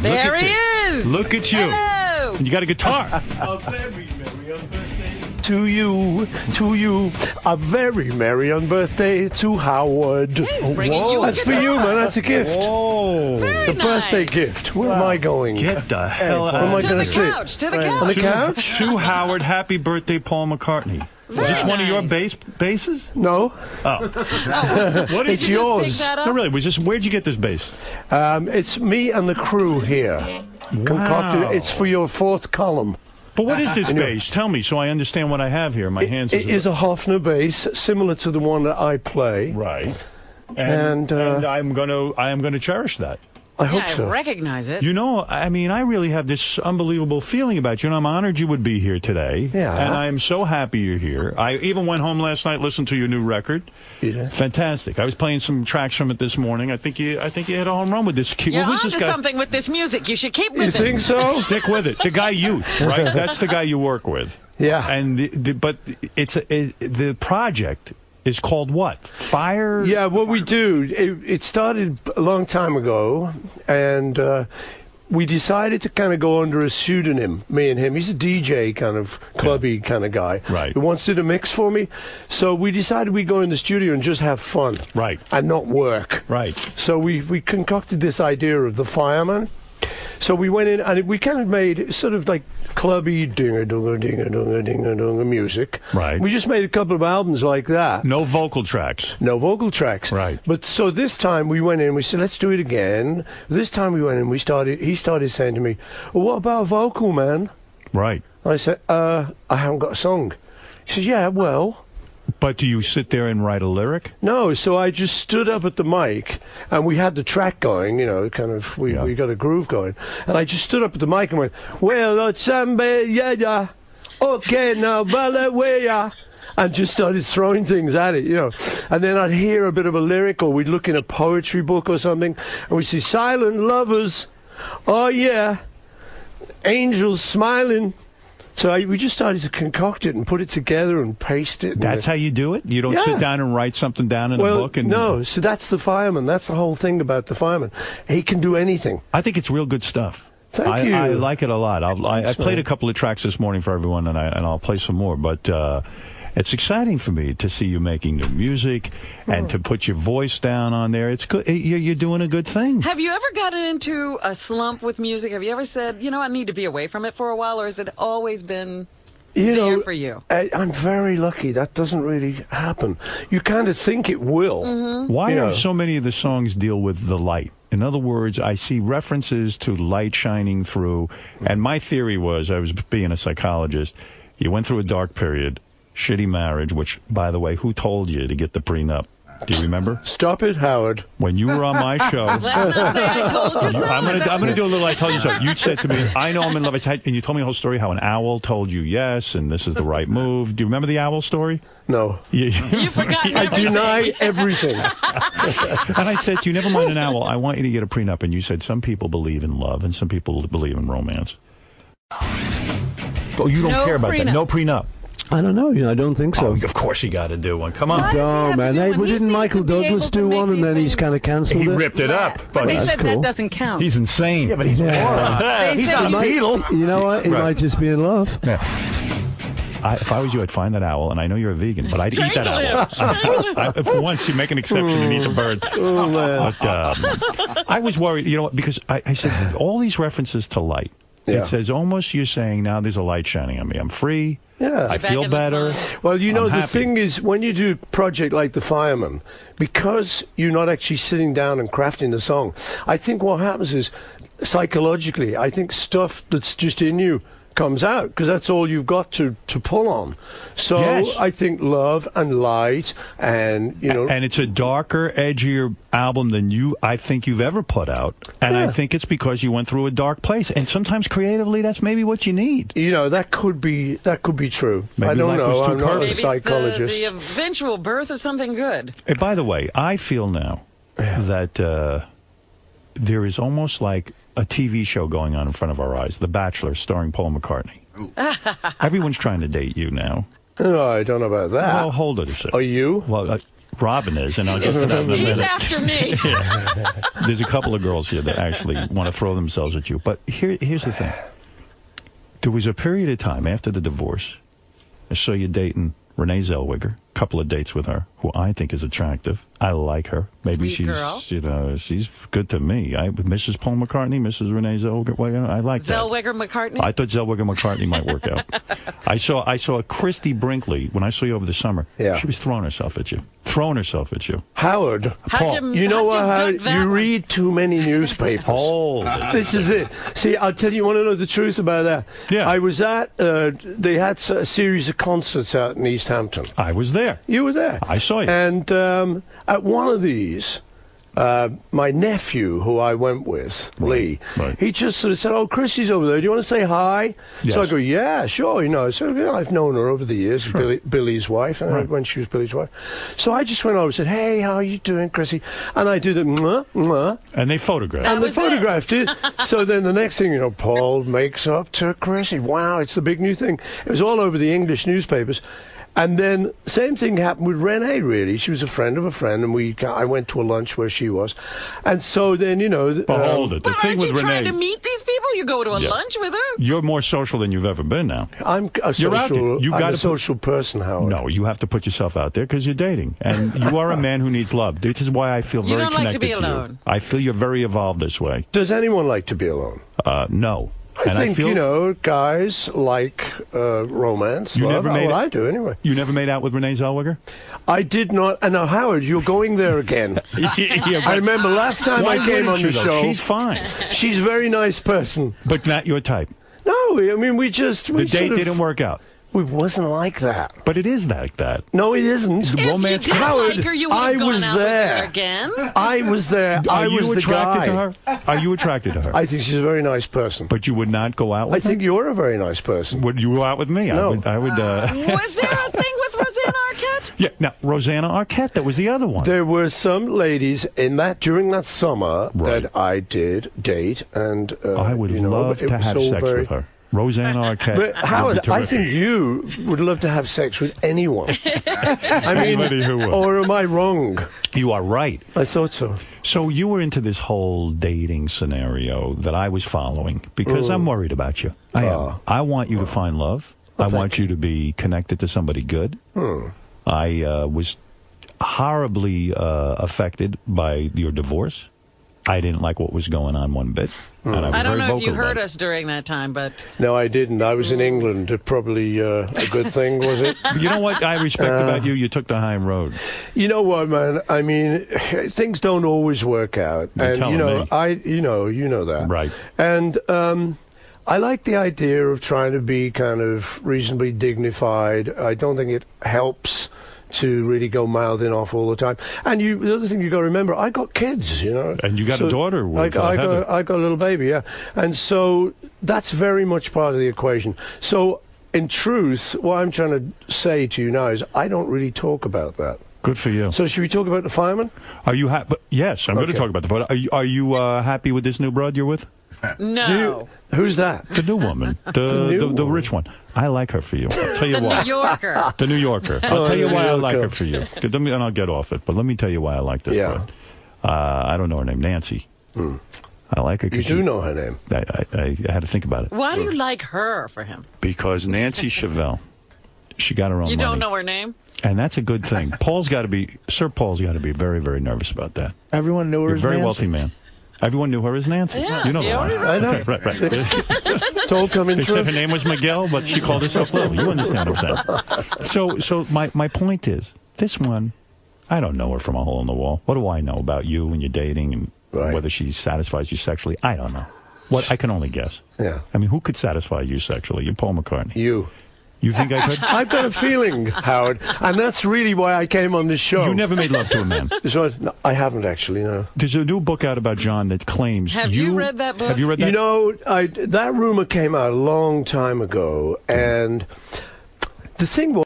There he is. Look at you. Hello. You got a guitar. A very merry on birthday to you. A very merry on birthday to Howard. He's bringing you a That's for you, man. That's a gift. Whoa. Very It's a birthday nice. gift. Where am I going? Get the hell Where am I out To going the to sit? couch. To the On the couch. couch? To Howard, happy birthday, Paul McCartney. Is this one of your basses? No, What is it's it? Pick yours. that up. No, really. Where'd you get this bass? It's me and the crew here. Concocted. It's for your fourth column. But what is this bass? Tell me so I understand what I have here in my hands. It is a Hofner bass, similar to the one that I play. Right. And, I am gonna cherish that. I hope Yeah, I so. recognize it. You know, I mean, I really have this unbelievable feeling about you, and I'm honored you would be here today. Yeah. And I'm so happy you're here. I even went home last night, listened to your new record. Yeah. Fantastic. I was playing some tracks from it this morning. I think you hit a home run with this. You're What was this onto guy? something with this music. You should keep with You it. think so? Stick with it. The guy Youth, right? That's the guy you work with. Yeah. And the project is called what? Fire? Yeah, what we do, it started a long time ago, and we decided to kind of go under a pseudonym, me and him. He's a DJ kind of clubby kind of guy. Right. Who wants to do a mix for me. So we decided we'd go in the studio and just have fun. Right. And not work. Right. So we concocted this idea of the fireman. So we went in and we kind of made sort of like clubby dinga-dunga music. Right. We just made a couple of albums like that. No vocal tracks. No vocal tracks. Right. But so this time we went in, we said, let's do it again. This time we went in, he started saying to me, well, what about a vocal, man? Right. I said, I haven't got a song. He says, yeah, well. But do you sit there and write a lyric? No, so I just stood up at the mic, and we had the track going, you know, kind of, we got a groove going. And I just stood up at the mic and went, well, it's yeah, okay, now, yeah. And just started throwing things at it, you know. And then I'd hear a bit of a lyric, or we'd look in a poetry book or something, and we'd see silent lovers, oh yeah, angels smiling. So we just started to concoct it and put it together and paste it. That's how you do it? You don't sit down and write something down in a book? No, so that's the fireman. That's the whole thing about the fireman. He can do anything. I think it's real good stuff. Thank you. I like it a lot. I played a couple of tracks this morning for everyone, and I'll play some more. But it's exciting for me to see you making new music and to put your voice down on there. It's good. You're doing a good thing. Have you ever gotten into a slump with music? Have you ever said, you know, I need to be away from it for a while, or has it always been there for you? I'm very lucky. That doesn't really happen. You kind of think it will. Mm-hmm. Why are so many of the songs deal with the light? In other words, I see references to light shining through. And my theory was, I was being a psychologist, you went through a dark period, shitty marriage, which, by the way, who told you to get the prenup? Do you remember? Stop it, Howard. When you were on my show, Let's not say I told you so. I'm gonna do a little I told you so. You said to me, I know I'm in love. And you told me the whole story, how an owl told you yes, and this is the right move. Do you remember the owl story? No. You've forgotten I everything. deny everything. And I said to you, never mind an owl. I want you to get a prenup. And you said, some people believe in love and some people believe in romance. Oh, you don't No care about that. prenup. No prenup. I don't know. I don't think so. Oh, of course you got to do one. Come on. Why does he No, have to man. do Hey, one? He didn't seems Michael to be Douglas able to do make one, and these then he's things- kind of cancelled He it? ripped it up. But they That's said cool. that doesn't count. He's insane. Yeah, but he's moron. They He's said not a you- Beatle. You know what? He might just be in love. If I was you, I'd find that owl, and I know you're a vegan, but I'd eat that owl. For once, you make an exception and eat the bird. Oh, man. But I was worried, you know, because I said all these references to light. Yeah. It says almost you're saying now there's a light shining on me. I'm free. Yeah. I Back feel in the better. sun. Well, you know, I'm the happy. thing is, when you do a project like The Fireman, because you're not actually sitting down and crafting the song, I think what happens is, psychologically, I think stuff that's just in you comes out, because that's all you've got to pull on. So Yes. I think love and light and, you know... And it's a darker, edgier album than I think you've ever put out. And I think it's because you went through a dark place. And sometimes creatively, that's maybe what you need. You know, that could be true. Maybe I don't life know. was too I'm not a perfect. Maybe psychologist. the eventual birth of something good. And by the way, I feel now that there is almost like a TV show going on in front of our eyes, The Bachelor, starring Paul McCartney. Everyone's trying to date you now. Oh, I don't know about that. Well, hold it a second. Are you? Well, Robin is, and I'll get to that in a He's minute. after me. There's a couple of girls here that actually want to throw themselves at you. But here's the thing. There was a period of time after the divorce, I saw you dating Renee Zellweger, a couple of dates with her, who I think is attractive. I like her. Maybe Sweet girl. she's good to me. Mrs. Paul McCartney, Mrs. Renee Zellweger, well, I like that. Zellweger McCartney? I thought Zellweger McCartney might work out. I saw Christy Brinkley when I saw you over the summer. Yeah. She was throwing herself at you. Howard, How'd you know what, Howard? duck that You one? read too many newspapers. Oh, This is it. See, I'll tell you, you want to know the truth about that? Yeah. I was at, they had a series of concerts out in East Hampton. I was there. You were there. I saw you. And at one of these, my nephew, who I went with, Lee, right. he just sort of said, "Oh, Chrissy's over there. Do you want to say hi?" Yes. So I go, "Yeah, sure." You know, so yeah, I've known her over the years, Billy's wife, and Right. when she was Billy's wife. So I just went over and said, "Hey, how are you doing, Chrissy?" And I do the mwah, mwah, And they photographed. and they was it. photographed it. So then the next thing you know, Paul makes up to Chrissy. Wow, it's the big new thing. It was all over the English newspapers. And then same thing happened with Renee, really. She was a friend of a friend, and I went to a lunch where she was. And so then, you know... But hold it. The But thing aren't with you trying Renee, to meet these people? You go to a Yeah. lunch with her? you're more social than you've ever been now. I'm a You're out there. social, You I'm gotta a put- social person, Howard. No, you have to put yourself out there because you're dating. And you are a man who needs love. This is why I feel You very don't like to connected be you. alone. I feel you're very evolved this way. Does anyone like to be alone? No. I And think, I feel you know, guys like romance. You love. never made Well, it- I do, anyway. you never made out with Renee Zellweger? I did not... And now, Howard, you're going there again. I remember last time Why I came wouldn't on you, the though? show... She's fine, She's a very nice person. but not your type. No, I mean, we just... The date didn't work out. It wasn't like that. But it is like that. No, it isn't. If Romance- you didn't Howard, like her, you would I have gone was out with there. her again. I was there. I Are was you the attracted guy. to her? Are you attracted to her? I think she's a very nice person. But you would not go out I with think you're a very nice person. her? Would you go out with me? No. I would. Was there a thing with Rosanna Arquette? Yeah. Now, Rosanna Arquette, that was the other one. There were some ladies during that summer Right. that I did date, and I would love it to was have so sex very- with her. Rosanna Arquette. But would Howard, be I terrific. think you would love to have sex with anyone. I mean, Anybody who would. or am I wrong? You are right. I thought so. So you were into this whole dating scenario that I was following because I'm worried about you. I am. I want you to find love. I want you to be connected to somebody good. I was horribly affected by your divorce. I didn't like what was going on one bit. And I was I don't very know if you vocal heard about it. us during that time, but No, I didn't. I was in England. It probably a good thing, was it? You know what I respect about you? You took the high road. You know what, man? I mean, things don't always work out, You're and telling me. you know that, Right. And I like the idea of trying to be kind of reasonably dignified. I don't think it helps to really go mouthing off all the time. And the other thing you got to remember, I got kids, you know. And you got a daughter with Heather. I got a little baby, yeah. And so that's very much part of the equation. So in truth, what I'm trying to say to you now is I don't really talk about that. Good for you. So should we talk about the fireman? Are you happy? Yes, I'm going to Okay. talk about the photo. Are you happy with this new broad you're with? no. Who's that? The new woman, new the woman. rich one. I like her for you. I'll tell you The why. New Yorker. The New Yorker. I'll tell you the why New I like Yorker. her for you. And I'll get off it. But let me tell you why I like this Yeah. broad. I don't know her name, Nancy. I like her You because do know her name. I had to think about it. Why do you like her for him? Because Nancy Chevelle, she got her own You money. don't know her name? And that's a good thing. Sir Paul's got to be very, very nervous about that. Everyone knew her You're a as very Nancy. wealthy man. Everyone knew her as Nancy. Yeah, you know you that, already right? I know. Okay, right. It's all coming They true. said her name was Miguel, but she called herself Lil. You understand what I'm saying? So my point is, this one, I don't know her from a hole in the wall. What do I know about you and your dating and Right. whether she satisfies you sexually? I don't know. What I can only guess. Yeah. I mean, who could satisfy you sexually? You're Paul McCartney. You. You think I could? I've got a feeling, Howard, and that's really why I came on this show. You never made love to a man. No, I haven't actually, no. There's a new book out about John that claims Have you read that book? Have you read that? You know, that rumor came out a long time ago, and the thing was,